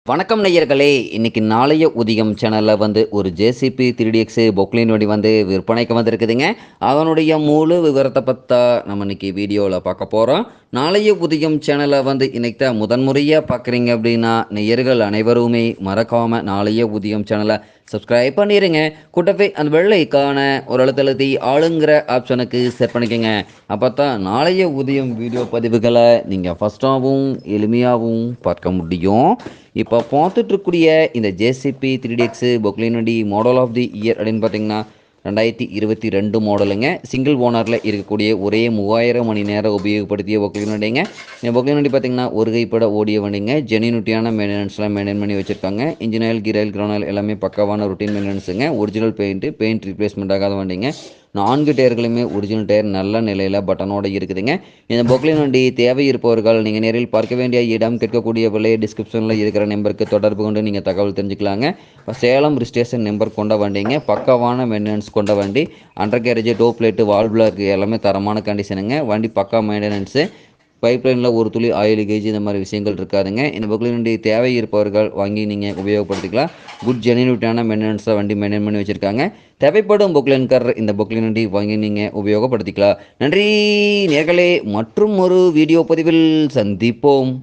வணக்கம் நேயர்களே, இன்னைக்கு நாளைய உதயம் சேனலில் ஒரு ஜேசிபி 3DX பொக்லின் வண்டி விற்பனைக்கு வந்திருக்குதுங்க. அதனுடைய முழு விவரத்தை பற்றி நம்ம இன்னைக்கு வீடியோவில் பார்க்க போகிறோம். நாளைய உதயம் சேனலை இன்னைக்கு தான் முதன்முறையாக பார்க்குறீங்க அப்படின்னா நேயர்கள் அனைவருமே மறக்காமல் நாளைய உதயம் சேனலை சப்ஸ்கிரைப் பண்ணிடுங்க. கூட்டவே அந்த வெள்ளைக்கான ஒரு அழுத்தழுத்தி ஆளுங்கிற ஆப்ஷனுக்கு செட் பண்ணிக்கோங்க. அப்போ தான் நாளைய உதயம் வீடியோ பதிவுகளை நீங்கள் ஃபஸ்ட்டாகவும் எளிமையாகவும் பார்க்க முடியும். இப்போ பார்த்துட்ருக்கூடிய இந்த ஜேசிபி 3DX பொக்லின் வண்டி மாடல் ஆஃப் தி இயர் அப்படின்னு பார்த்தீங்கன்னா 2022 மாடலுங்க. சிங்கிள் ஓனரில் இருக்கக்கூடிய ஒரே 3000 மணி நேரம் உபயோகப்படுத்திய பொக்லின் வண்டிங்க. இந்த பொக்லின் வண்டி பார்த்திங்கன்னா ஒரு கைப்பட ஓடிய வண்டிங்க. ஜென்யூனிட்டியான மெயின்டெனன்ஸ்லாம் மெயின்டைன் பண்ணி வச்சுருக்காங்க. Engine oil, gear oil, ground எல்லாமே பக்காவான ருட்டீன் மெயின்டெனன்ஸுங்க. ஒரிஜினல் பெயிண்ட் ரீப்ளேஸ்மெண்ட் ஆகாத வண்டிங்க. 4 டயர்களுமே ஒரிஜினல் டயர் நல்ல நிலையில் பட்டனோடு இருக்குதுங்க. இந்த பொக்லின் வண்டி தேவை இருப்பவர்கள் நீங்கள் நேரில் பார்க்க வேண்டிய இடம், கேட்கக்கூடிய விலை டிஸ்கிரிப்ஷனில் இருக்கிற நம்பருக்கு தொடர்பு கொண்டு நீங்கள் தகவல் தெரிஞ்சுக்கலாங்க. சேலம் ரிஜிஸ்ட்ரேஷன் நம்பர் கொண்ட வண்டிங்க. பக்காவான மெயின்டெனன்ஸ் கொண்ட வண்டி. Undercarriage, toe plate, valve block எல்லாமே தரமான கண்டிஷனுங்க. வண்டி பக்கா மெயின்டெனன்ஸு. பைப்லைனில் ஒரு துளி ஆயில் லீக்கேஜ் இந்த மாதிரி விஷயங்கள் இருக்காதுங்க. இந்த பொக்லின் வண்டி தேவை இருப்பவர்கள் வாங்கி நீங்கள் உபயோகப்படுத்திக்கலாம். குட் ஜென்யூனிட்டியான மெயின்டெனன்ஸில் வண்டி மெயின்டைன் பண்ணி வச்சுருக்காங்க. தேவைப்படும் பொக்லின்கார் இந்த பொக்லின் வண்டி வாங்கி நீங்கள் உபயோகப்படுத்திக்கலாம். நன்றி நேயர்களே, மற்றும் ஒரு வீடியோ பதிவில் சந்திப்போம்.